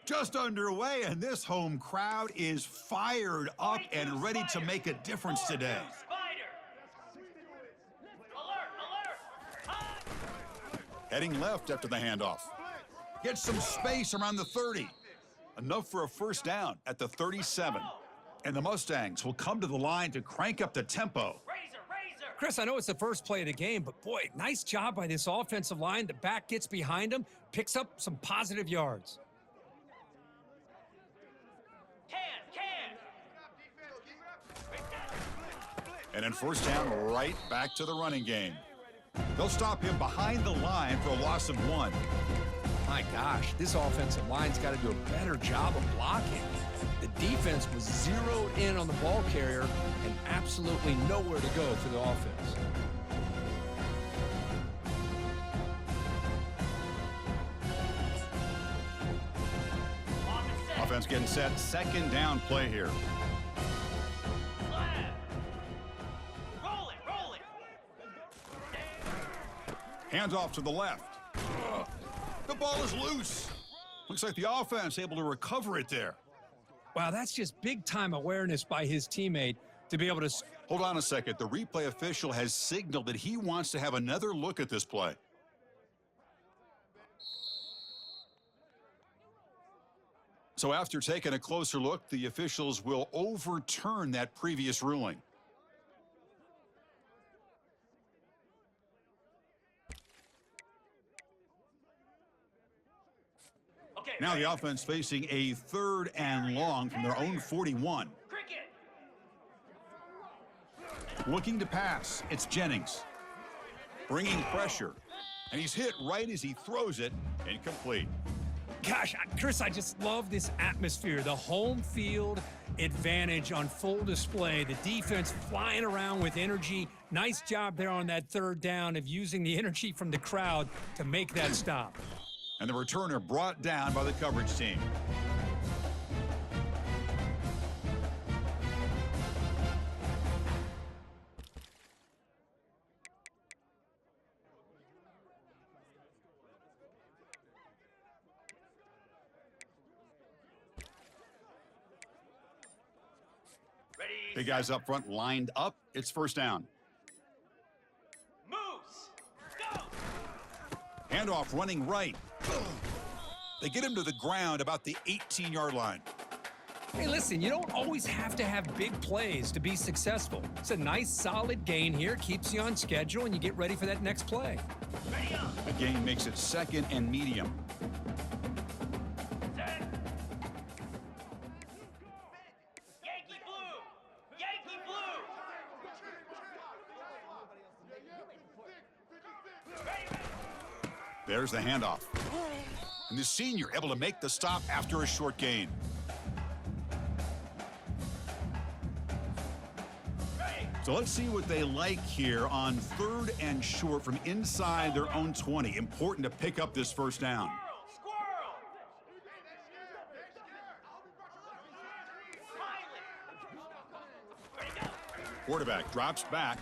Just underway, and this home crowd is fired up and ready to make a difference today. Heading left after the handoff. Gets some space around the 30. Enough for a first down at the 37. And the Mustangs will come to the line to crank up the tempo. Chris, I know it's the first play of the game, but boy, nice job by this offensive line. The back gets behind him, picks up some positive yards. And then first down, right back to the running game. They'll stop him behind the line for a loss of 1. My gosh, this offensive line's got to do a better job of blocking. The defense was zeroed in on the ball carrier and absolutely nowhere to go for the offense. Offense getting set, second down play here. Hands off to the left. The ball is loose. Looks like the offense able to recover it there. Wow, that's just big-time awareness by his teammate to be able to... Hold on a second. The replay official has signaled that he wants to have another look at this play. So after taking a closer look, the officials will overturn that previous ruling. Now the offense facing a 3rd and long from their own 41. Looking to pass. It's Jennings. Bringing pressure. And he's hit right as he throws it. Incomplete. Gosh, Chris, I just love this atmosphere. The home field advantage on full display. The defense flying around with energy. Nice job there on that 3rd down of using the energy from the crowd to make that stop. And the returner brought down by the coverage team. Big guys up front lined up. It's first down. Moves. Go. Handoff running right. They get him to the ground about the 18-yard line. Hey, listen, you don't always have to have big plays to be successful. It's a nice, solid gain here, keeps you on schedule, and you get ready for that next play. The gain makes it 2nd and medium. Set. Yankee blue. Yankee blue. There's the handoff. And the senior able to make the stop after a short gain. So let's see what they like here on 3rd and short from inside their own 20. Important to pick up this first down. Squirrel. Quarterback drops back.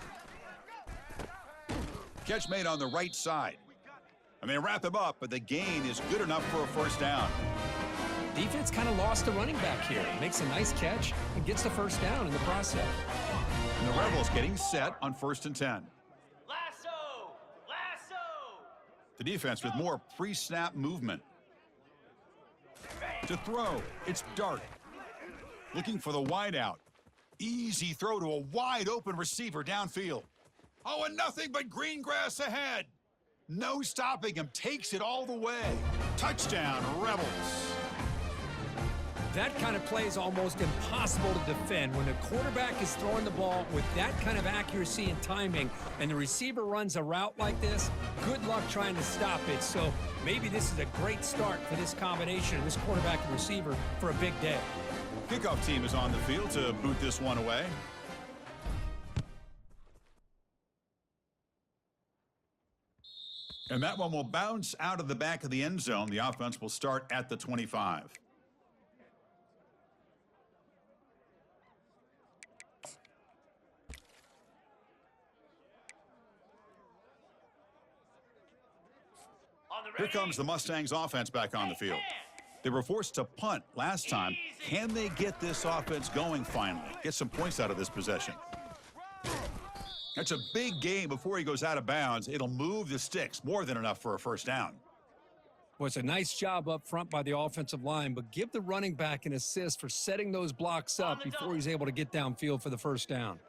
Catch made on the right side. And they wrap him up, but the gain is good enough for a first down. Defense kind of lost the running back here. Makes a nice catch and gets the first down in the process. And the Rebels getting set on 1st and 10. Lasso. Lasso. The defense with more pre-snap movement. To throw, it's Dart. Looking for the wideout. Easy throw to a wide-open receiver downfield. Oh, and nothing but green grass ahead. No stopping him, takes it all the way. Touchdown, Rebels. That kind of play is almost impossible to defend. When the quarterback is throwing the ball with that kind of accuracy and timing, and the receiver runs a route like this, good luck trying to stop it. So maybe this is a great start for this combination of this quarterback and receiver for a big day. Kickoff team is on the field to boot this one away. And that one will bounce out of the back of the end zone. The offense will start at the 25. Here comes the Mustangs offense back on the field. They were forced to punt last time. Can they get this offense going finally? Get some points out of this possession. That's a big gain before he goes out of bounds. It'll move the sticks, more than enough for a first down. Well, it's a nice job up front by the offensive line, but give the running back an assist for setting those blocks up before he's able to get downfield for the first down.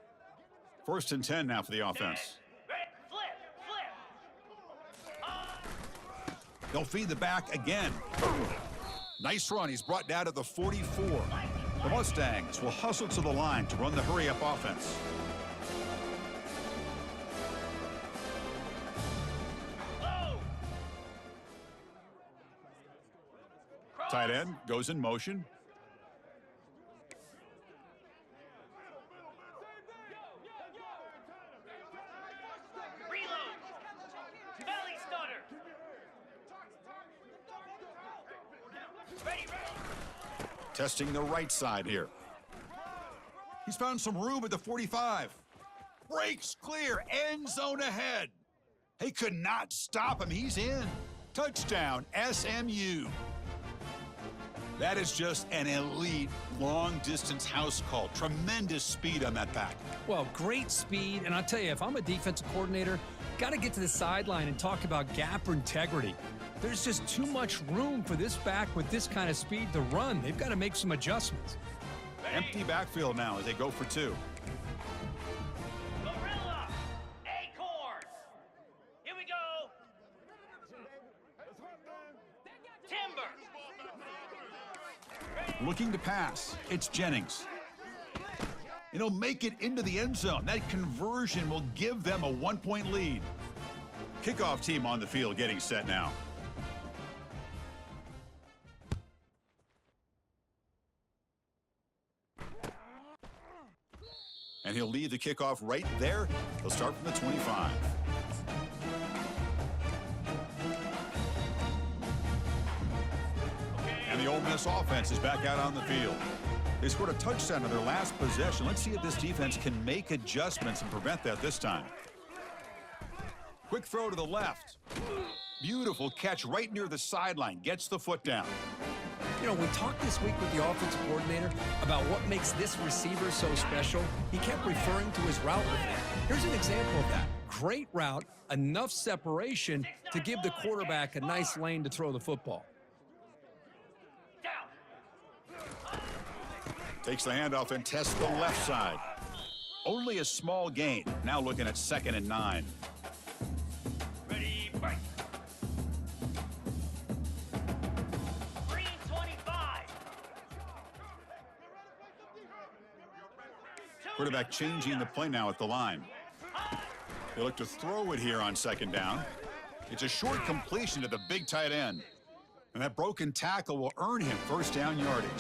1st and 10 now for the offense. They'll feed the back again. Nice run. He's brought down to the 44. The Mustangs will hustle to the line to run the hurry-up offense. Tight end goes in motion. Reload. Belly stutter. Ready. Testing the right side here. He's found some room at the 45. Breaks clear. End zone ahead. They could not stop him. He's in. Touchdown, SMU. That is just an elite long-distance house call. Tremendous speed on that back. Well, great speed, and I'll tell you, if I'm a defensive coordinator, got to get to the sideline and talk about gap or integrity. There's just too much room for this back with this kind of speed to run. They've got to make some adjustments. Empty backfield now as they go for 2. Gorilla. Acorn. Here we go. Timber. Looking to pass. It's Jennings. And he'll make it into the end zone. That conversion will give them a 1-point lead. Kickoff team on the field getting set now. And he'll lead the kickoff right there. He'll start from the 25. And the Ole Miss offense is back out on the field. They scored a touchdown on their last possession. Let's see if this defense can make adjustments and prevent that this time. Quick throw to the left. Beautiful catch right near the sideline. Gets the foot down. You know, we talked this week with the offensive coordinator about what makes this receiver so special. He kept referring to his route movement. Here's an example of that. Great route, enough separation to give the quarterback a nice lane to throw the football. Takes the handoff and tests the left side. Only a small gain. Now looking at 2nd and 9. Ready, break. Green 25. Quarterback changing the play now at the line. They look to throw it here on 2nd down. It's a short completion to the big tight end. And that broken tackle will earn him first down yardage.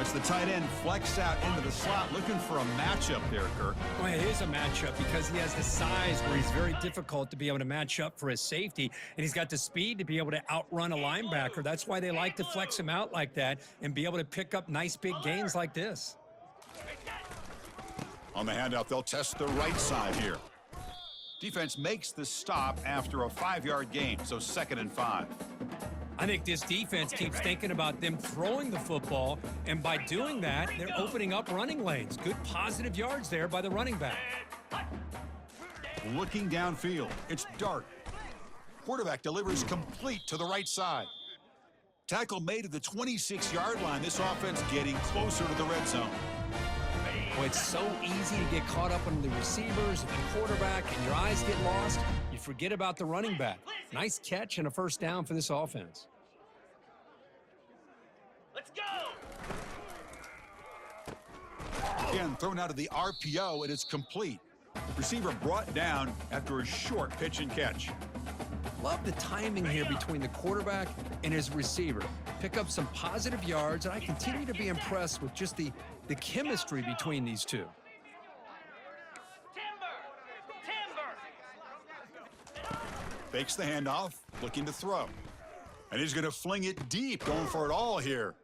It's the tight end flexed out into the slot, looking for a matchup there, Kirk. Well, it is a matchup because he has the size where he's very difficult to be able to match up for his safety, and he's got the speed to be able to outrun a linebacker. That's why they like to flex him out like that and be able to pick up nice big gains like this. On the handoff, they'll test the right side here. Defense makes the stop after a 5-yard gain, so 2nd and 5. I think this defense keeps thinking about them throwing the football, and by doing that, they're opening up running lanes. Good positive yards there by the running back. Looking downfield, it's Dart. Quarterback delivers complete to the right side. Tackle made at the 26-yard line. This offense getting closer to the red zone. Well, it's so easy to get caught up on the receivers and the quarterback, and your eyes get lost. You forget about the running back. Nice catch and a first down for this offense. Let's go. Again, thrown out of the RPO, and it's complete. Receiver brought down after a short pitch and catch. Love the timing here between the quarterback and his receiver. Pick up some positive yards, and I continue to be impressed with just the chemistry between these two. Timber. Fakes the handoff, looking to throw. And he's going to fling it deep, going for it all here.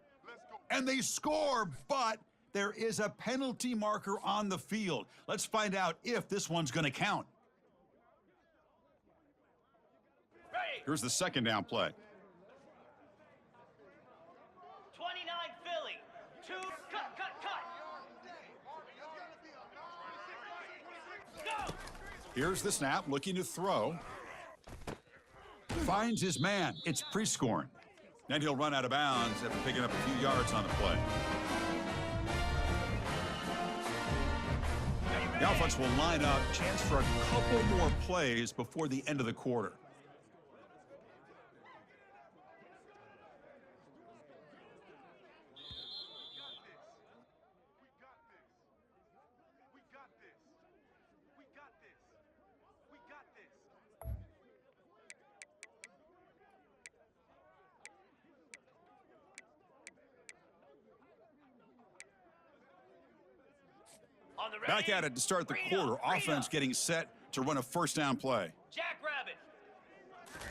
And they score, but there is a penalty marker on the field. Let's find out if this one's going to count. Here's the 2nd down play. 2, cut, cut, cut. Go! Here's the snap, looking to throw. Finds his man. It's pre-scoring. Then he'll run out of bounds after picking up a few yards on the play. The offense will line up, chance for a couple more plays before the end of the quarter. On the Back ready, at it to start the Reno, quarter. Reno. Offense getting set to run a first down play. Jackrabbit.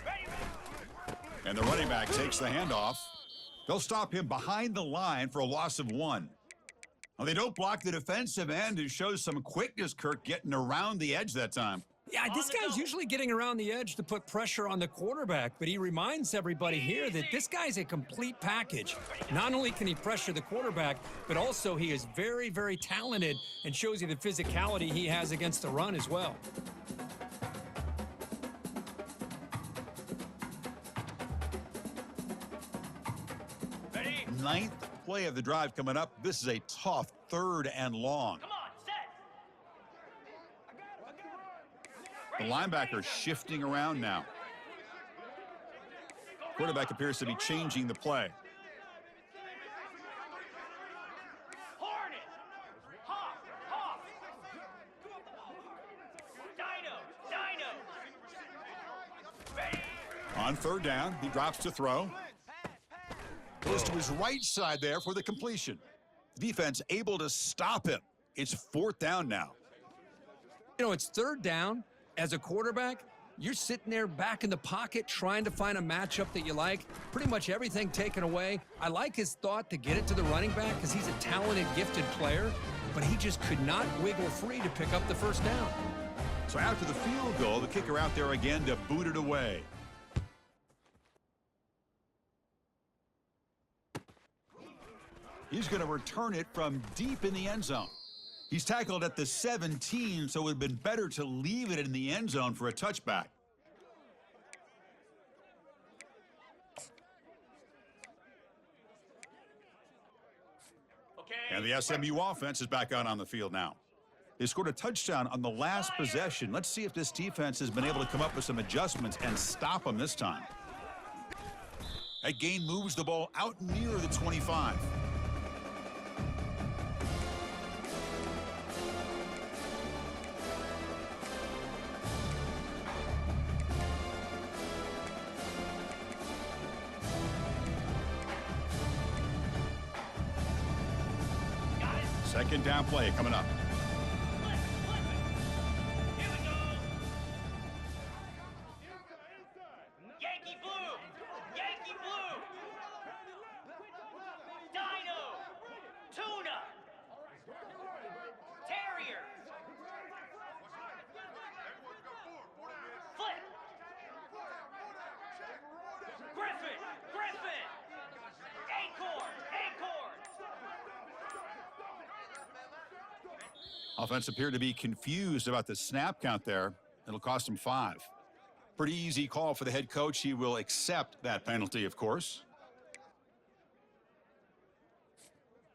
Ready, ready. And the running back takes the handoff. They'll stop him behind the line for a loss of 1. Well, they don't block the defensive end, who shows some quickness, Kirk, getting around the edge that time. Yeah, this guy's usually getting around the edge to put pressure on the quarterback, but he reminds everybody here that this guy's a complete package. Not only can he pressure the quarterback, but also he is very, very talented and shows you the physicality he has against the run as well. Ready? 9th play of the drive coming up. This is a tough 3rd and long. Come on, set. The linebacker shifting around now. Quarterback appears to be changing the play. Hornet. Hawk, hawk. Dino, dino. Ready. On 3rd down, he drops to throw. Goes to his right side there for the completion. Defense able to stop him. It's 4th down now. You know, it's 3rd down. As a quarterback, you're sitting there back in the pocket trying to find a matchup that you like. Pretty much everything taken away. I like his thought to get it to the running back because he's a talented, gifted player, but he just could not wiggle free to pick up the first down. So after the field goal, the kicker out there again to boot it away. He's going to return it from deep in the end zone. He's tackled at the 17, so it would have been better to leave it in the end zone for a touchback. Okay. And the SMU offense is back out on the field now. They scored a touchdown on the last possession. Let's see if this defense has been able to come up with some adjustments and stop them this time. That gain moves the ball out near the 25. Got it. 2nd down play coming up. Flip it, flip it. Here we go. Yankee blue. Yankee blue. Dino. Tuna. Terrier. Flip. Griffin. Griffin. Acorn. Acorn. Offense appeared to be confused about the snap count there. It'll cost him 5. Pretty easy call for the head coach. He will accept that penalty, of course.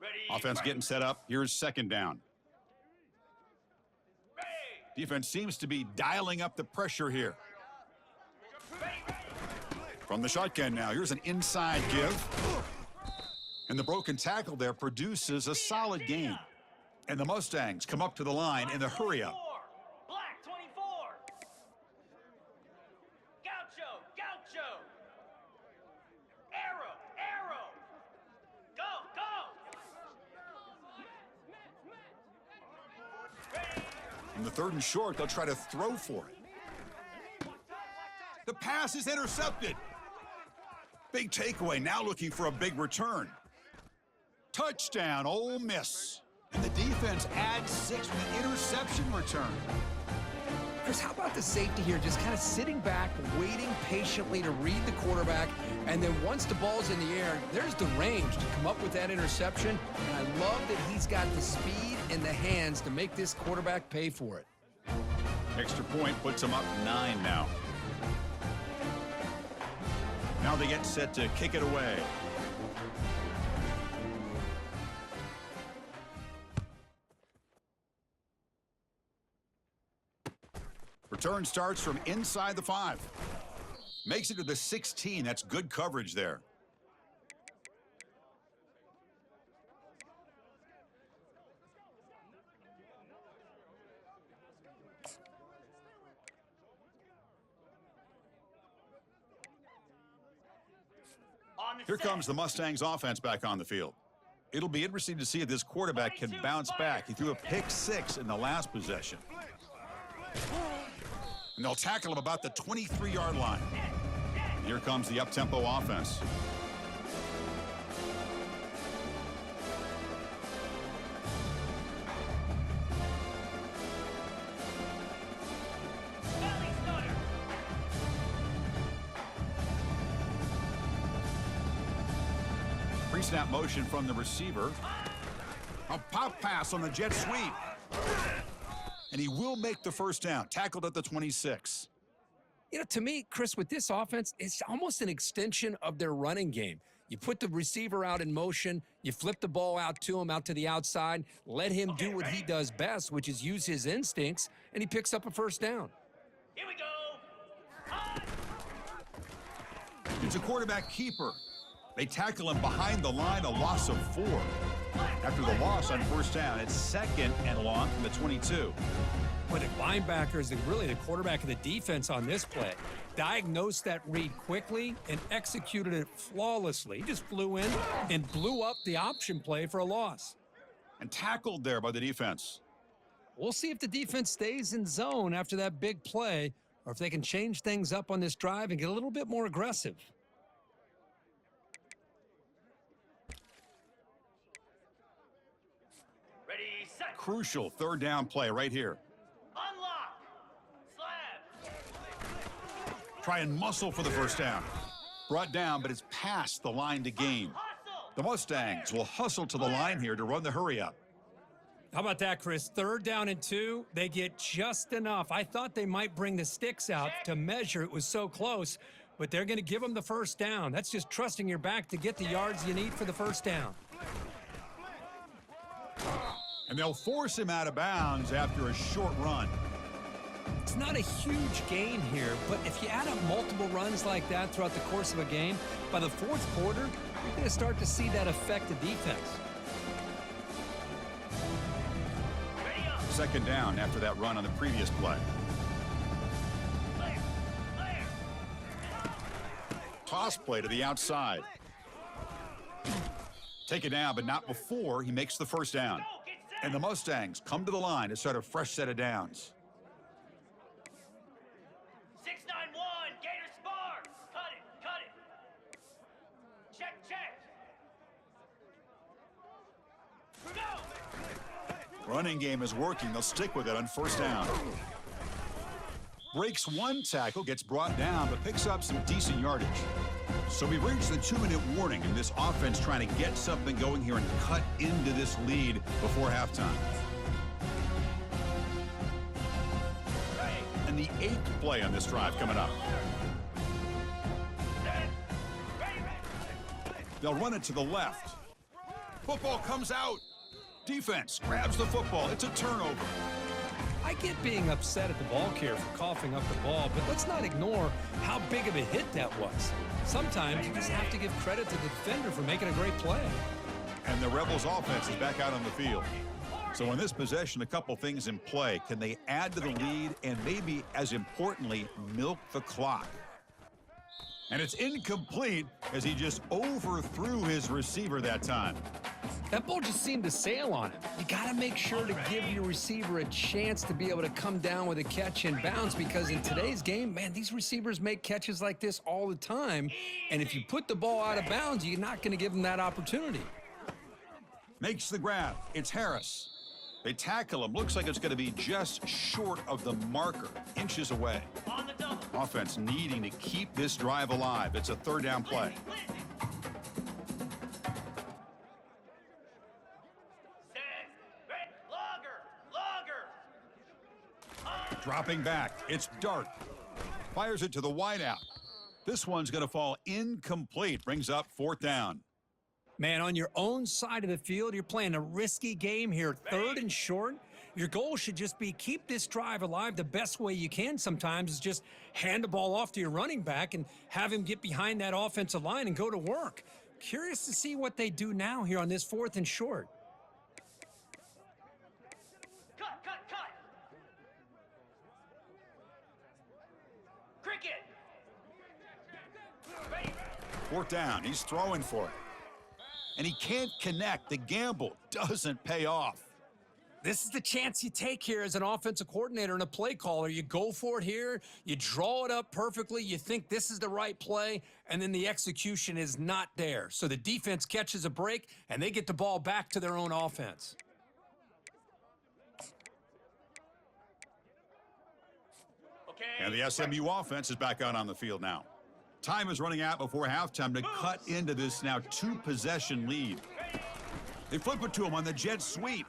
Ready. Offense getting set up. Here's 2nd down. Ready. Defense seems to be dialing up the pressure here. Ready, ready. From the shotgun now, here's an inside give. And the broken tackle there produces a solid gain. And the Mustangs come up to the line in the hurry up. Black 24. Gaucho, gaucho. Arrow, arrow. Go, go. Ready. In the 3rd and short, they'll try to throw for it. The pass is intercepted. Big takeaway, now looking for a big return. Touchdown, Ole Miss. And the defense adds 6 with an interception return. Chris, how about the safety here? Just kind of sitting back, waiting patiently to read the quarterback, and then once the ball's in the air, there's the range to come up with that interception. And I love that he's got the speed in the hands to make this quarterback pay for it. Extra point puts them up 9 now. Now they get set to kick it away. Return starts from inside the 5. Makes it to the 16. That's good coverage there. Here comes the Mustangs offense back on the field. It'll be interesting to see if this quarterback can bounce back. He threw a pick 6 in the last possession. And they'll tackle him about the 23-yard line. Here comes the up-tempo offense. Pre-snap motion from the receiver. A pop pass on the jet sweep. And he will make the first down, tackled at the 26. You know, to me, Chris, with this offense, it's almost an extension of their running game. You put the receiver out in motion, you flip the ball out to him, out to the outside, let him do what he does best, which is use his instincts, and he picks up a first down. Here we go. It's a quarterback keeper. They tackle him behind the line, a loss of 4. After the loss on first down, it's 2nd and long from the 22. But the linebackers and really the quarterback of the defense on this play diagnosed that read quickly and executed it flawlessly. He just flew in and blew up the option play for a loss. And tackled there by the defense. We'll see if the defense stays in zone after that big play or if they can change things up on this drive and get a little bit more aggressive. Ready, set. Crucial 3rd down play right here. Unlock. Slab. Try and muscle for the first down. Brought down, but it's past the line to gain. Hustle. The Mustangs will hustle to the line here to run the hurry up. How about that, Chris? 3rd down and 2. They get just enough. I thought they might bring the sticks out to measure. It was so close, but they're going to give them the first down. That's just trusting your back to get the yards you need for the first down. And they'll force him out of bounds after a short run. It's not a huge gain here, but if you add up multiple runs like that throughout the course of a game, by the 4th quarter, you're going to start to see that affect the defense. Ready up. 2nd down after that run on the previous play. Clear. Clear. Toss play to the outside. Take it down, but not before he makes the first down. Go, get set. And the Mustangs come to the line to start a fresh set of downs. 691. Gator spar. Cut it. Cut it. Check. Check. Go. Running game is working. They'll stick with it on first down. Breaks one tackle, gets brought down, but picks up some decent yardage. So we've reached the 2-minute warning, and this offense trying to get something going here and cut into this lead before halftime. And the 8th play on this drive coming up. They'll run it to the left. Football comes out. Defense grabs the football. It's a turnover. I get being upset at the ball carrier for coughing up the ball, but let's not ignore how big of a hit that was. Sometimes you just have to give credit to the defender for making a great play. And the Rebels offense is back out on the field. So in this possession, a couple things in play. Can they add to the lead and maybe, as importantly, milk the clock? And it's incomplete as he just overthrew his receiver that time. That ball just seemed to sail on him. You got to make sure to give your receiver a chance to be able to come down with a catch and bounce, because in today's game, man, these receivers make catches like this all the time. And if you put the ball out of bounds, you're not going to give them that opportunity. Makes the grab. It's Harris. They tackle him. Looks like it's going to be just short of the marker, inches away. On the double. Offense needing to keep this drive alive. It's a third down play. Lindsay. Set. Ready. Logger. Dropping back. It's Dart. Fires it to the wideout. This one's going to fall incomplete. Brings up fourth down. Man, on your own side of the field, you're playing a risky game here, third and short. Your goal should just be keep this drive alive. The best way you can sometimes is just hand the ball off to your running back and have him get behind that offensive line and go to work. Curious to see what they do now here on this fourth and short. Cut. Cricket. Ready. Fourth down. He's throwing for it. And he can't connect. The gamble doesn't pay off. This is the chance you take here as an offensive coordinator and a play caller. You go for it here, you draw it up perfectly, you think this is the right play, and then the execution is not there. So the defense catches a break, and they get the ball back to their own offense. Okay. And the SMU offense is back out on the field now. Time is running out before halftime to cut into this now two-possession lead. They flip it to him on the jet sweep.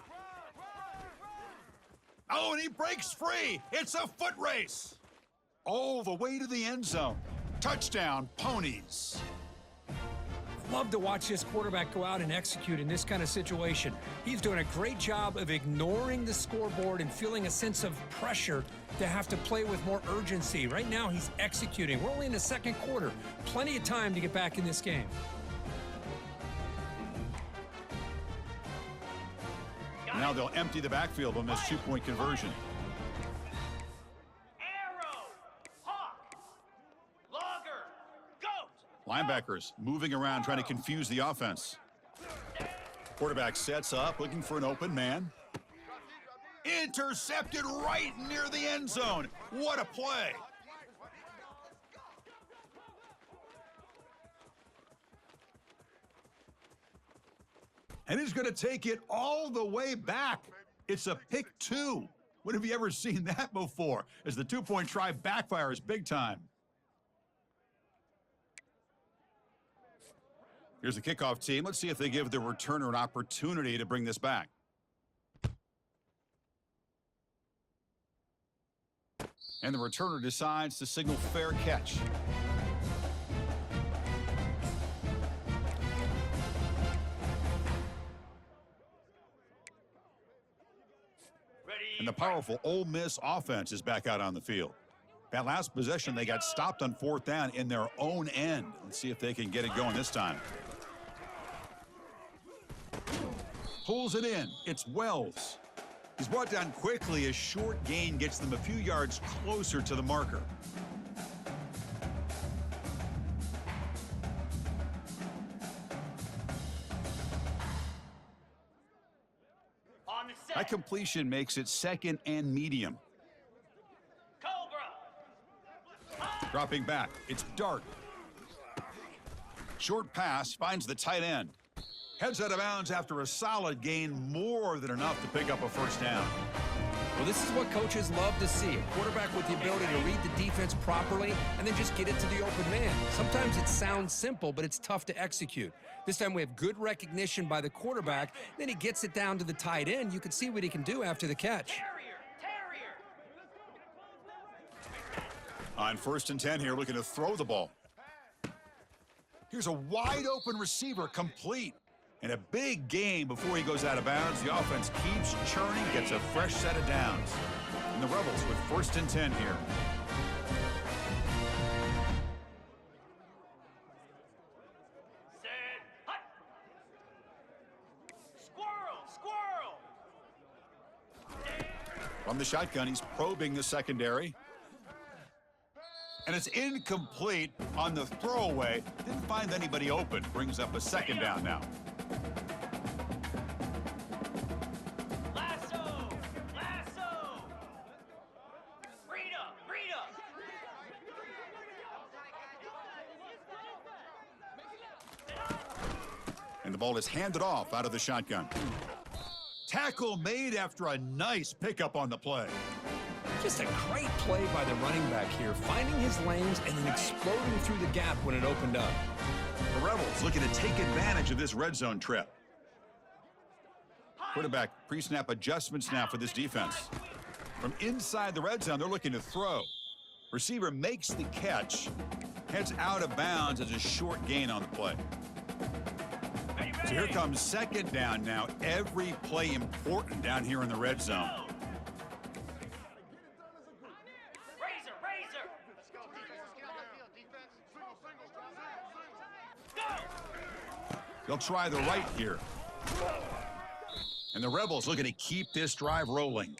Oh, and he breaks free. It's a foot race. All the way to the end zone. Touchdown, Ponies. Love to watch this quarterback go out and execute in this kind of situation. He's doing a great job of ignoring the scoreboard and feeling a sense of pressure to have to play with more urgency. Right now, he's executing. We're only in the second quarter. Plenty of time to get back in this game. Now they'll empty the backfield on this two-point conversion. Arrow. Hawk. Logger. Goat. Linebackers moving around trying to confuse the offense. Quarterback sets up looking for an open man. Intercepted right near the end zone. What a play. And he's going to take it all the way back. It's a pick two. When have you ever seen that before? As the two-point try backfires big time. Here's the kickoff team. Let's see if they give the returner an opportunity to bring this back. And the returner decides to signal fair catch. And the powerful Ole Miss offense is back out on the field. That last possession, they got stopped on fourth down in their own end. Let's see if they can get it going this time. Pulls it in. It's Wells. He's brought down quickly. A short gain gets them a few yards closer to the marker. On the set. That completion makes it second and medium. Cobra. Dropping back. It's Dart. Short pass finds the tight end. Heads out of bounds after a solid gain, more than enough to pick up a first down. Well, this is what coaches love to see. A quarterback with the ability to read the defense properly and then just get it to the open man. Sometimes it sounds simple, but it's tough to execute. This time we have good recognition by the quarterback. Then he gets it down to the tight end. You can see what he can do after the catch. Terrier. On 1st and 10 here, looking to throw the ball. Here's a wide open receiver, complete. And a big gain before he goes out of bounds. The offense keeps churning, gets a fresh set of downs. And the Rebels with 1st and 10 here. Set. Hut. Squirrel. From the shotgun, he's probing the secondary. And it's incomplete on the throwaway. Didn't find anybody open. Brings up a second down now. Lasso. Rita. And the ball is handed off out of the shotgun. Tackle made after a nice pickup on the play. Just a great play by the running back here, finding his lanes and then exploding through the gap when it opened up. The Rebels looking to take advantage of this red zone trip. Quarterback pre-snap adjustments now for this defense. From inside the red zone, they're looking to throw. Receiver makes the catch, heads out of bounds as a short gain on the play. So here comes second down now. Every play important down here in the red zone. Razor, razor. Go. They'll try the right here. And the Rebels looking to keep this drive rolling.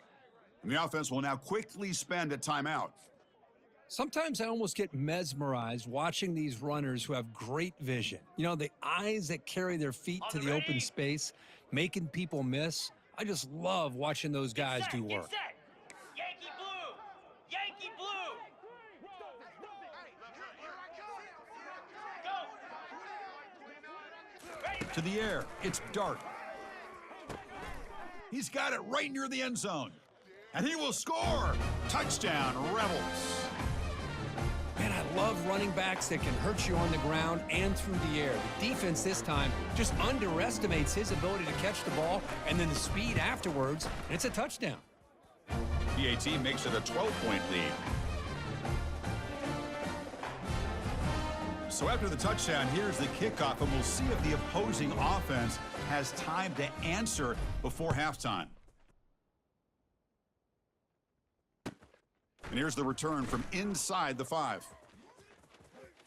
And the offense will now quickly spend a timeout. Sometimes I almost get mesmerized watching these runners who have great vision. You know, the eyes that carry their feet to the open space, making people miss. I just love watching those guys do work. Get set. Yankee blue. Yankee blue. Go. Ready, To the air, it's Dart. He's got it right near the end zone. And he will score. Touchdown, Rebels. Man, I love running backs that can hurt you on the ground and through the air. The defense this time just underestimates his ability to catch the ball and then the speed afterwards, and it's a touchdown. PAT makes it a 12-point lead. So after the touchdown, here's the kickoff, and we'll see if the opposing offense has time to answer before halftime. And here's the return from inside the 5.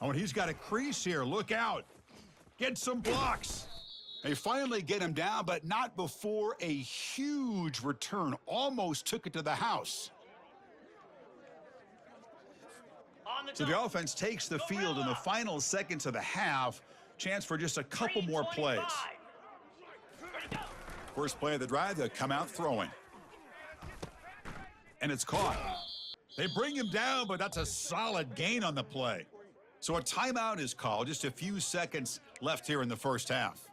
Oh, and he's got a crease here. Look out. Get some blocks. They finally get him down, but not before a huge return. Almost took it to the house. So the offense takes the field in the final seconds of the half. Chance for just a couple more plays. First play of the drive, they'll come out throwing. And it's caught. They bring him down, but that's a solid gain on the play. So a timeout is called. Just a few seconds left here in the first half.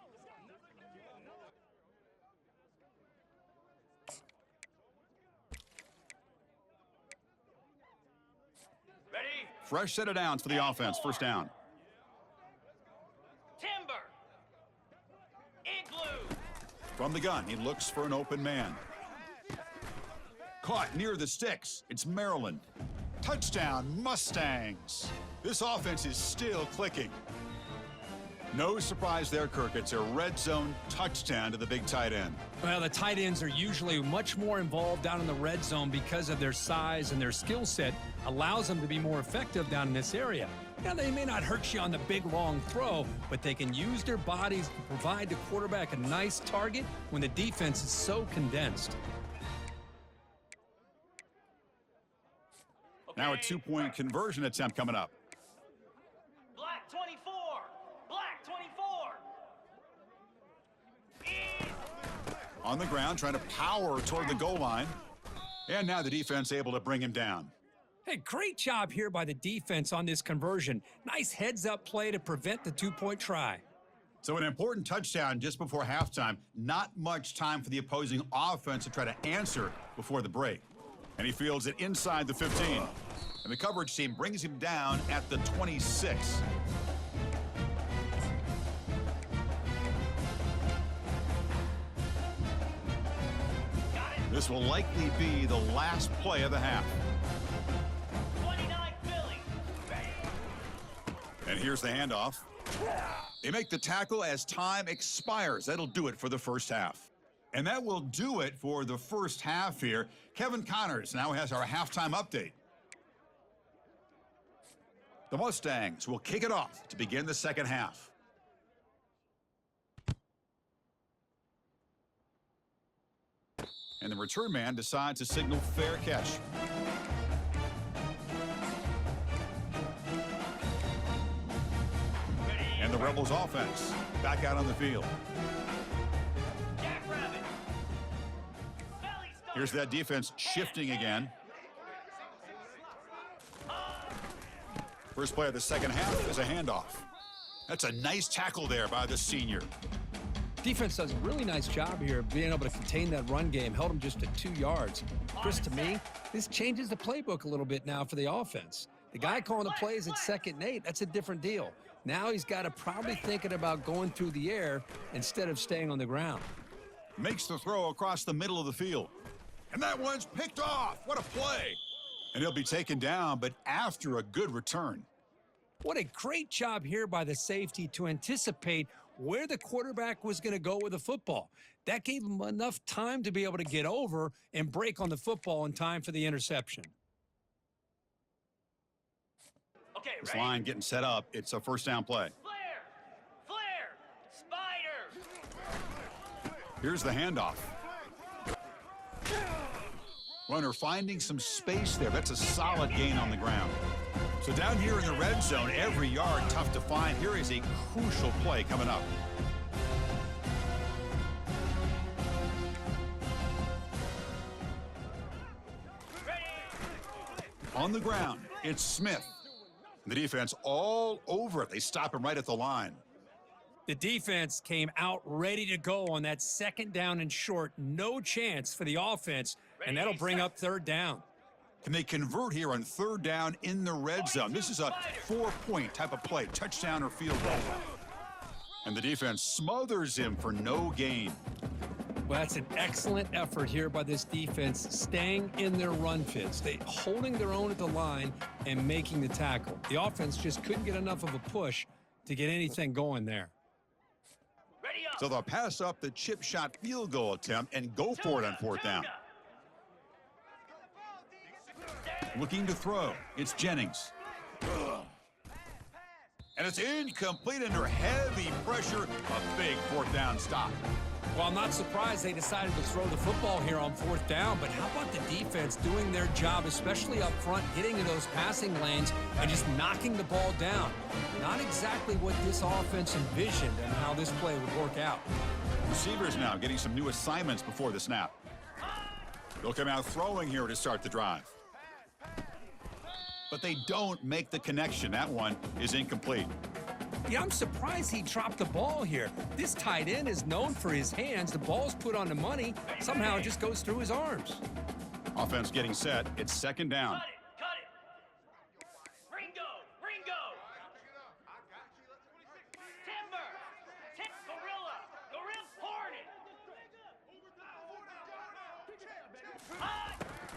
Ready? Fresh set of downs for the offense. First down. Timber. Igloo. From the gun, he looks for an open man. Caught near the sticks. It's Maryland. Touchdown, Mustangs. This offense is still clicking. No surprise there, Kirk. It's a red zone touchdown to the big tight end. Well, the tight ends are usually much more involved down in the red zone because of their size, and their skill set allows them to be more effective down in this area. Now, they may not hurt you on the big, long throw, but they can use their bodies to provide the quarterback a nice target when the defense is so condensed. Now a two-point conversion attempt coming up. Black 24. Black 24. On the ground, trying to power toward the goal line. And now the defense able to bring him down. Hey, great job here by the defense on this conversion. Nice heads-up play to prevent the two-point try. So an important touchdown just before halftime. Not much time for the opposing offense to try to answer before the break. And he fields it inside the 15. And the coverage team brings him down at the 26. This will likely be the last play of the half. 29 Philly. And here's the handoff. They make the tackle as time expires. That'll do it for the first half. And that will do it for the first half here. Kevin Connors now has our halftime update. The Mustangs will kick it off to begin the second half. And the return man decides to signal fair catch. And the Rebels offense back out on the field. Jackrabbit. Belly start. Here's that defense shifting again. First play of the second half is a handoff. That's a nice tackle there by the senior. Defense does a really nice job here of being able to contain that run game, held them just at 2 yards. Chris, to me, this changes the playbook a little bit now for the offense. The guy calling the plays at 2nd and 8, that's a different deal. Now he's got to probably thinking about going through the air instead of staying on the ground. Makes the throw across the middle of the field. And that one's picked off. What a play. And he'll be taken down, but after a good return. What a great job here by the safety to anticipate where the quarterback was going to go with the football. That gave him enough time to be able to get over and break on the football in time for the interception. Okay, This ready? line getting set up. It's a first down play. Flare! Spider! Here's the handoff. Runner finding some space there. That's a solid gain on the ground. So down here in the red zone, every yard tough to find. Here is a crucial play coming up. On the ground, it's Smith. The defense all over it. They stop him right at the line. The defense came out ready to go on that 2nd down and short. No chance for the offense, and that'll bring up 3rd down. Can they convert here on 3rd down in the red zone? This is a 4-point type of play, touchdown or field goal. And the defense smothers him for no gain. Well, that's an excellent effort here by this defense, staying in their run fits. They holding their own at the line and making the tackle. The offense just couldn't get enough of a push to get anything going there. Ready up! So they'll pass up the chip shot field goal attempt and go for it on 4th down. Looking to throw. It's Jennings. And it's incomplete under heavy pressure. A big 4th down stop. Well, I'm not surprised they decided to throw the football here on 4th down, but how about the defense doing their job, especially up front, getting in those passing lanes and just knocking the ball down? Not exactly what this offense envisioned and how this play would work out. Receivers now getting some new assignments before the snap. They'll come out throwing here to start the drive. But they don't make the connection. That one is incomplete. Yeah, I'm surprised he dropped the ball here. This tight end is known for his hands. The ball's put on the money. Somehow it just goes through his arms. Offense getting set. It's 2nd down. Cut it! Ringo! Timber! Gorilla! Hornet!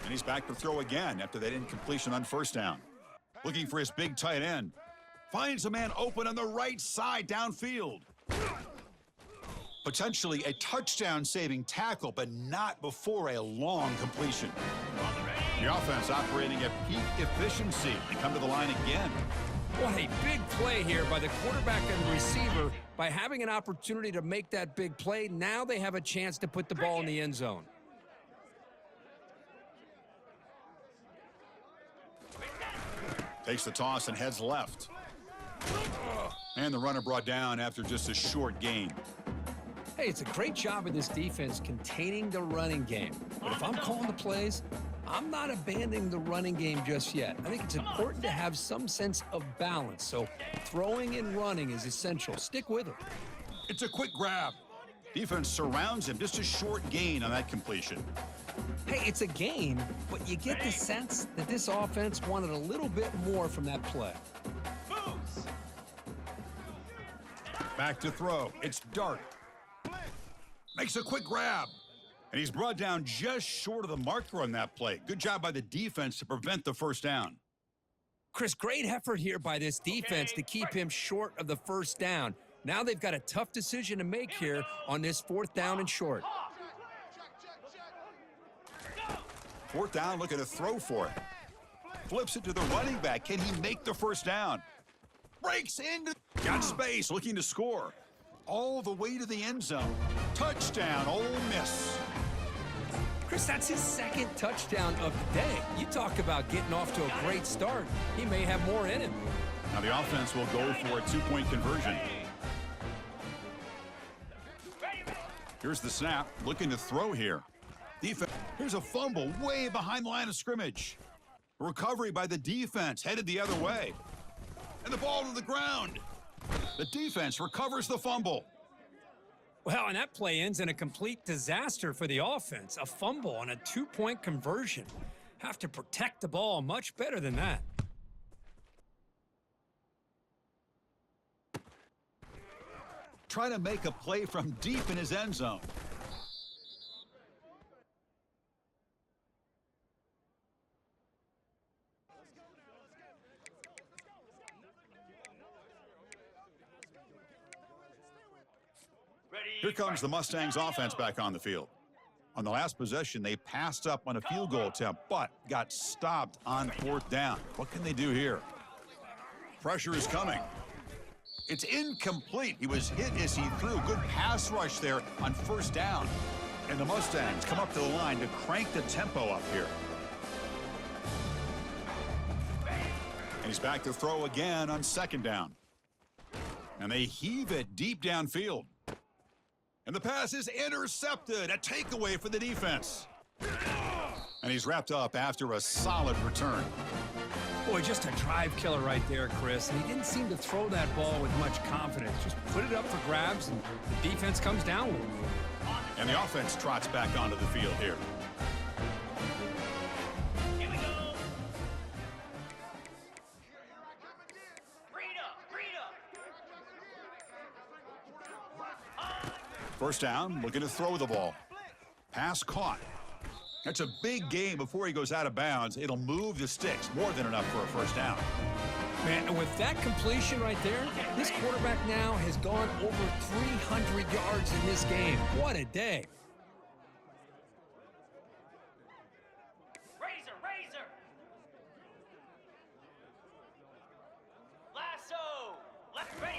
And he's back to throw again after that incompletion on 1st down. Looking for his big tight end. Finds a man open on the right side downfield. Potentially a touchdown-saving tackle, but not before a long completion. The offense operating at peak efficiency. They come to the line again. What a big play here by the quarterback and receiver. By having an opportunity to make that big play, now they have a chance to put the ball in the end zone. Takes the toss and heads left. And the runner brought down after just a short gain. Hey, it's a great job of this defense containing the running game. But if I'm calling the plays, I'm not abandoning the running game just yet. I think it's important to have some sense of balance. So throwing and running is essential. Stick with it. It's a quick grab. Defense surrounds him. Just a short gain on that completion. Hey, it's a gain, but you get the sense that this offense wanted a little bit more from that play. Back to throw. It's Dart. Makes a quick grab. And he's brought down just short of the marker on that play. Good job by the defense to prevent the 1st down. Chris, great effort here by this defense to keep him short of the 1st down. Now they've got a tough decision to make here on this 4th down and short. 4th down, looking to throw for it. Flips it to the running back. Can he make the 1st down? Breaks into... Got space, looking to score. All the way to the end zone. Touchdown, Ole Miss. Chris, that's his 2nd touchdown of the day. You talk about getting off to a great start. He may have more in him. Now the offense will go for a 2-point conversion. Here's the snap, looking to throw here. Defense. Here's a fumble way behind the line of scrimmage. Recovery by the defense, headed the other way. And the ball to the ground. The defense recovers the fumble. Well, and that play ends in a complete disaster for the offense. A fumble and a two-point conversion. Have to protect the ball much better than that. Trying to make a play from deep in his end zone. Here comes the Mustangs offense back on the field. On the last possession, they passed up on a field goal attempt, but got stopped on fourth down. What can they do here? Pressure is coming. It's incomplete. He was hit as he threw. Good pass rush there on first down. And the Mustangs come up to the line to crank the tempo up here. And he's back to throw again on second down. And they heave it deep downfield. And the pass is intercepted. A takeaway for the defense. And he's wrapped up after a solid return. Boy, just a drive killer right there, Chris. And he didn't seem to throw that ball with much confidence. Just put it up for grabs, and the defense comes down with it. And the offense trots back onto the field here. Here we go. Green up. First down, looking to throw the ball. Pass caught. That's a big gain before he goes out of bounds. It'll move the sticks. More than enough for a first down. Man, and with that completion right there, this quarterback now has gone over 300 yards in this game. What a day. Razor. Lasso. Left, ready.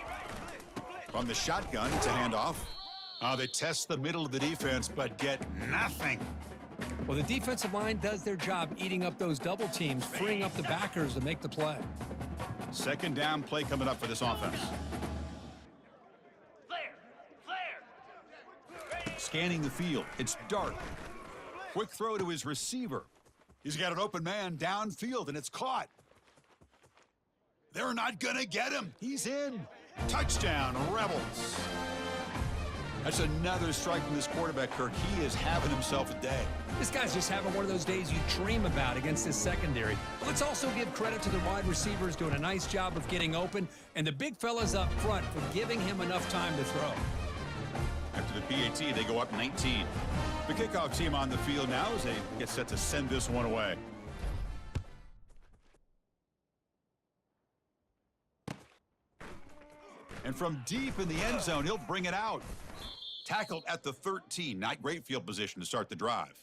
From the shotgun, it's a handoff. They test the middle of the defense, but get nothing. Well, the defensive line does their job eating up those double teams, freeing up the backers to make the play. Second down play coming up for this offense. Flare. Scanning the field. It's dark. Quick throw to his receiver. He's got an open man downfield, and it's caught. They're not going to get him. He's in. Touchdown, Rebels. That's another strike from this quarterback, Kirk. He is having himself a day. This guy's just having one of those days you dream about against this secondary. But let's also give credit to the wide receivers doing a nice job of getting open, and the big fellas up front for giving him enough time to throw. After the PAT, they go up 19. The kickoff team on the field now as they get set to send this one away. And from deep in the end zone, he'll bring it out. Tackled at the 13. Not great field position to start the drive.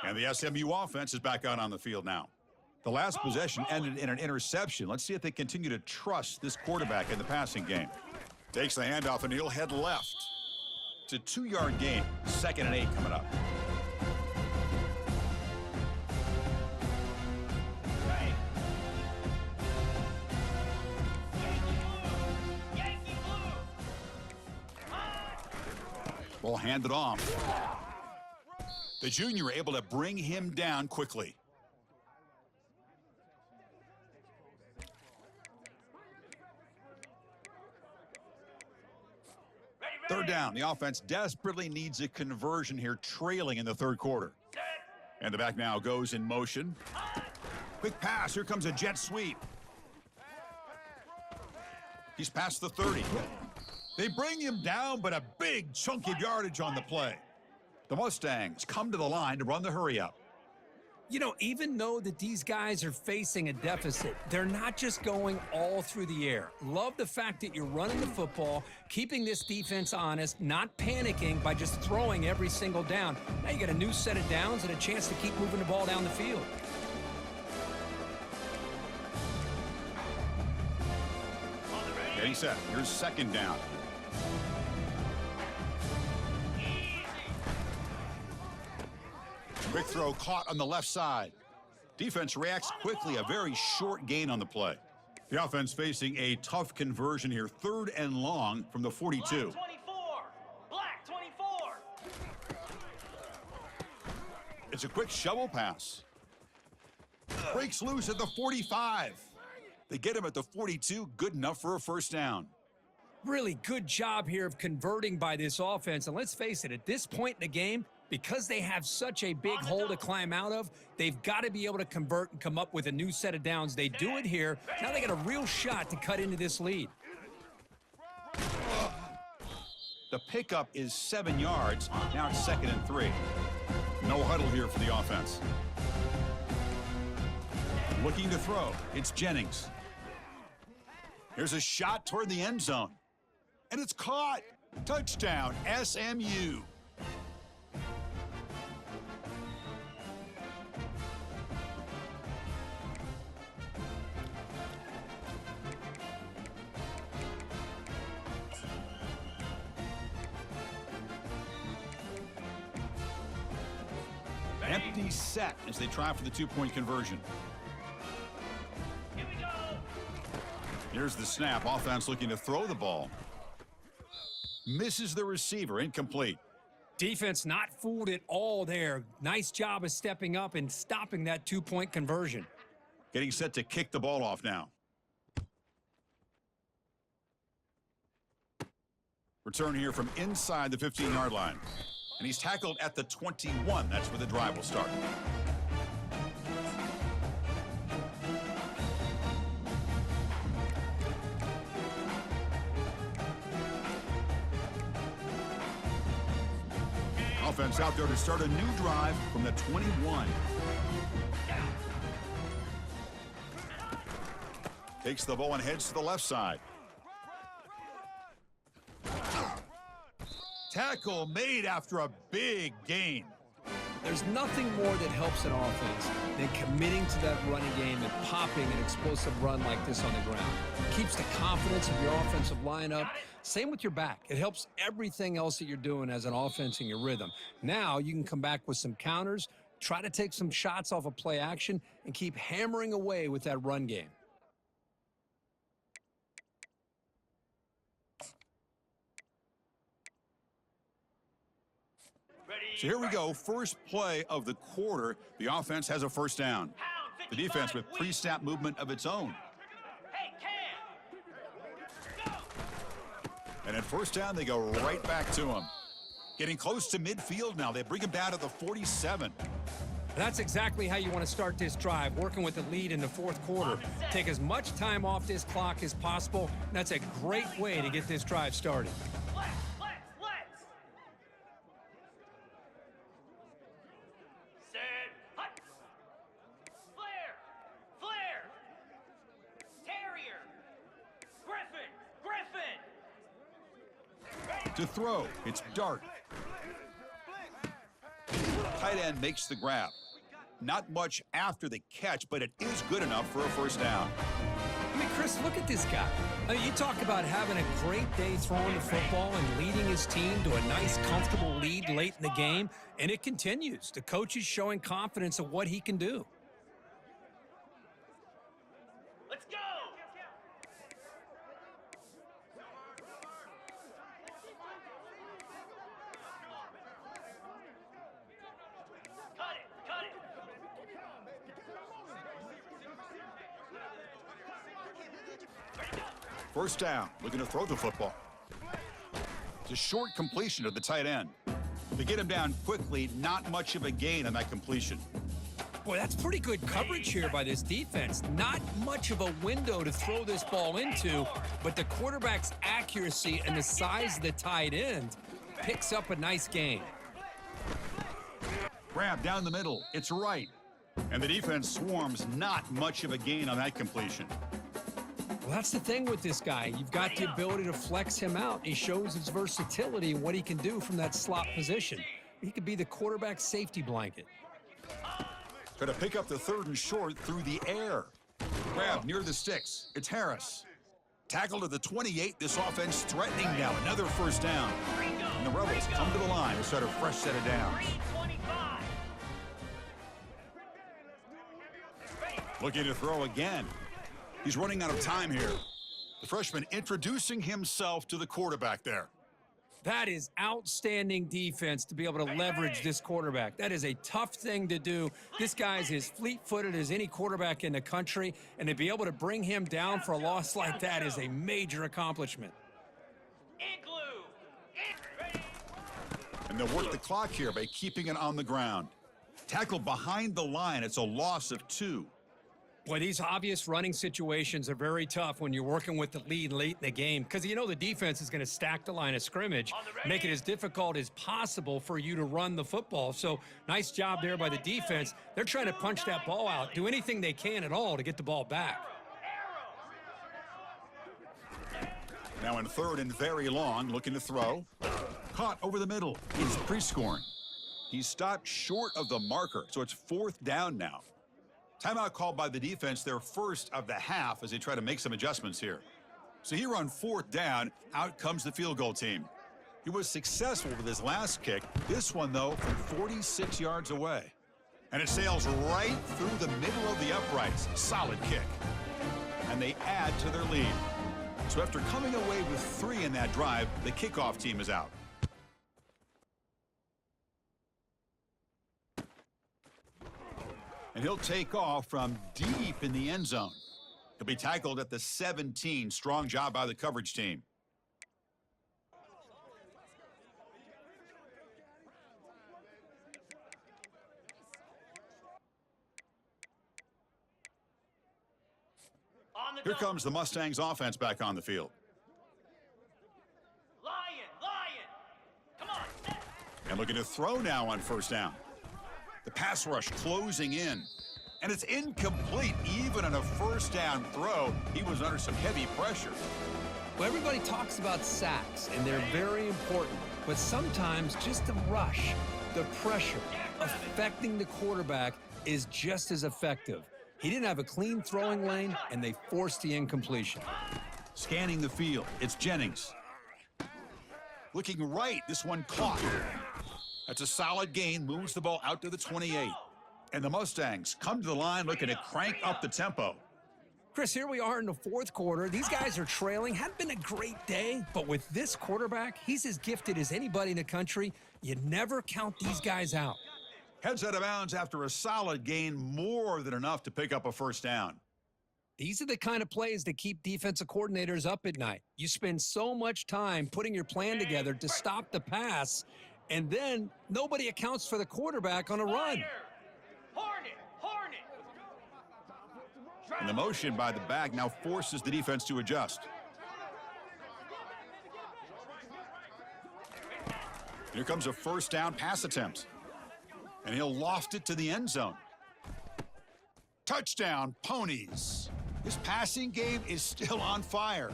And the SMU offense is back out on the field now. The last possession ended in an interception. Let's see if they continue to trust this quarterback in the passing game. Takes the handoff, and he'll head left. It's a 2-yard gain. 2nd and 8 coming up. Ball handed off. The junior able to bring him down quickly. Third down. The offense desperately needs a conversion here, trailing in the third quarter. And the back now goes in motion. Quick pass. Here comes a jet sweep. He's past the 30. They bring him down, but a big chunk of yardage on the play. The Mustangs come to the line to run the hurry up. You know, even though that these guys are facing a deficit, they're not just going all through the air. Love the fact that you're running the football, keeping this defense honest, not panicking by just throwing every single down. Now you got a new set of downs and a chance to keep moving the ball down the field. Ready, set. Here's second down. Quick throw caught on the left side. Defense reacts quickly. A very short gain on the play. The offense facing a tough conversion here. 3rd and long from the 42. Black 24. Black 24. It's a quick shovel pass. Breaks loose at the 45. They get him at the 42, good enough for a first down. Really good job here of converting by this offense. And let's face it, at this point in the game, because they have such a big hole to climb out of, they've got to be able to convert and come up with a new set of downs. They do it here. Now they got a real shot to cut into this lead. The pickup is 7 yards. Now it's 2nd and 3. No huddle here for the offense. Looking to throw. It's Jennings. Here's a shot toward the end zone. And it's caught. Touchdown, SMU. Empty set as they try for the 2-point conversion. Here we go. Here's the snap. Offense looking to throw the ball. Misses the receiver. Incomplete. Defense not fooled at all there. Nice job of stepping up and stopping that 2-point conversion. Getting set to kick the ball off now. Return here from inside the 15-yard line. And he's tackled at the 21. That's where the drive will start. Offense out there to start a new drive from the 21. Takes the ball and heads to the left side. Tackle made after a big gain. There's nothing more that helps an offense than committing to that running game and popping an explosive run like this on the ground. Keeps the confidence of your offensive lineup. Same with your back. It helps everything else that you're doing as an offense in your rhythm. Now you can come back with some counters, try to take some shots off of play action, and keep hammering away with that run game. So here we go. First play of the quarter. The offense has a first down. The defense with pre-snap movement of its own. Hey, Cam. Go. And at first down, they go right back to him. Getting close to midfield now. They bring him down to the 47. That's exactly how you want to start this drive, working with the lead in the fourth quarter. Take as much time off this clock as possible. That's a great way to get this drive started. Let's. Set. Hut. Flare. Terrier. Griffin. To throw, it's Dart. Tight end makes the grab. Not much after the catch, but it is good enough for a first down. I mean, Chris, look at this guy. I mean, you talk about having a great day throwing the football and leading his team to a nice, comfortable lead late in the game, and it continues. The coach is showing confidence of what he can do. Let's go. Cut it. First down, looking to throw the football. It's a short completion to the tight end. To get him down quickly, not much of a gain on that completion. Boy, that's pretty good coverage here by this defense. Not much of a window to throw this ball into, but the quarterback's accuracy and the size of the tight end picks up a nice gain. Grab down the middle, it's right. And the defense swarms, not much of a gain on that completion. Well, that's the thing with this guy. You've got the ability to flex him out. He shows his versatility and what he can do from that slot position. He could be the quarterback's safety blanket. Going to pick up the 3rd and short through the air. Grab near the sticks. It's Harris. Tackled at the 28. This offense threatening now. Another first down. And the Rebels come to the line to start a fresh set of downs. 325. Looking to throw again. He's running out of time here. The freshman introducing himself to the quarterback there. That is outstanding defense to be able to leverage this quarterback. That is a tough thing to do. This guy's as fleet-footed as any quarterback in the country, and to be able to bring him down for a loss like that is a major accomplishment. And they'll work the clock here by keeping it on the ground. Tackle behind the line, it's a loss of 2. Boy, these obvious running situations are very tough when you're working with the lead late in the game because you know the defense is going to stack the line of scrimmage, make it as difficult as possible for you to run the football. So nice job there by the defense. They're trying to punch that ball out, do anything they can at all to get the ball back. Now in 3rd and very long, looking to throw. Caught over the middle. He's pre-scoring. He's stopped short of the marker, so it's 4th down now. Timeout called by the defense, their first of the half as they try to make some adjustments here. So here on 4th down, out comes the field goal team. He was successful with his last kick. This one, though, from 46 yards away. And it sails right through the middle of the uprights. Solid kick. And they add to their lead. So after coming away with 3 in that drive, the kickoff team is out. And he'll take off from deep in the end zone. He'll be tackled at the 17. Strong job by the coverage team. Here comes the Mustangs offense back on the field. Lion! Come on, set! And looking to throw now on 1st down. The pass rush closing in. And it's incomplete. Even on a 1st down throw, he was under some heavy pressure. Well, everybody talks about sacks, and they're very important. But sometimes just the rush, the pressure, affecting the quarterback is just as effective. He didn't have a clean throwing lane, and they forced the incompletion. Scanning the field, it's Jennings. Looking right, this one caught. That's a solid gain, moves the ball out to the 28. And the Mustangs come to the line looking to crank up the tempo. Chris, here we are in the 4th quarter. These guys are trailing. Hadn't been a great day, but with this quarterback, he's as gifted as anybody in the country. You never count these guys out. Heads out of bounds after a solid gain, more than enough to pick up a 1st down. These are the kind of plays that keep defensive coordinators up at night. You spend so much time putting your plan together to stop the pass, and then nobody accounts for the quarterback on a run. Hornet! And the motion by the back now forces the defense to adjust. Here comes a 1st down pass attempt. And he'll loft it to the end zone. Touchdown, Ponies. His passing game is still on fire.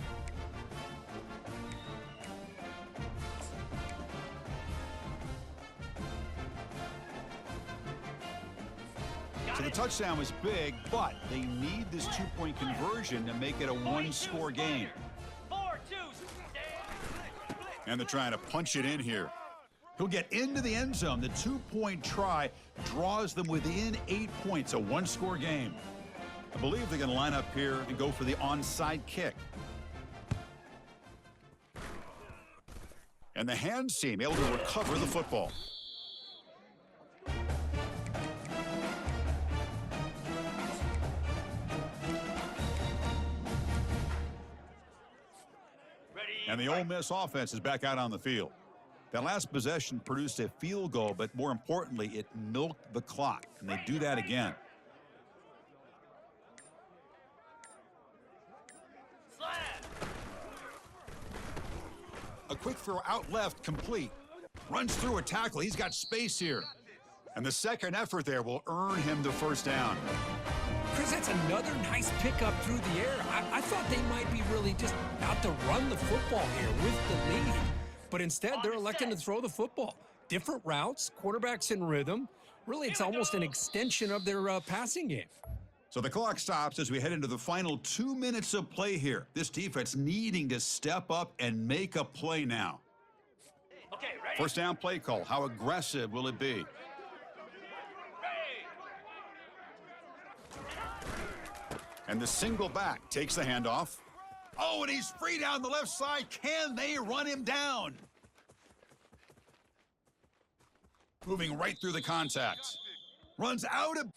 So the touchdown was big, but they need this 2-point conversion to make it a 1-score game. 4-2. And they're trying to punch it in here. He'll get into the end zone. The 2-point try draws them within 8 points, a 1-score game. I believe they're going to line up here and go for the onside kick. And the hands team able to recover the football. And the Ole Miss offense is back out on the field. That last possession produced a field goal, but more importantly, it milked the clock, and they do that again. A quick throw out left, complete. Runs through a tackle. He's got space here. And the second effort there will earn him the 1st down. Chris, that's another nice pickup through the air. I thought they might be really just out to run the football here with the lead. But instead, they're electing to throw the football. Different routes, quarterbacks in rhythm. Really, it's almost an extension of their passing game. So the clock stops as we head into the final 2 minutes of play here. This defense needing to step up and make a play now. Okay, ready? 1st down play call. How aggressive will it be? And the single back takes the handoff. Oh, and he's free down the left side. Can they run him down? Moving right through the contact. Runs out of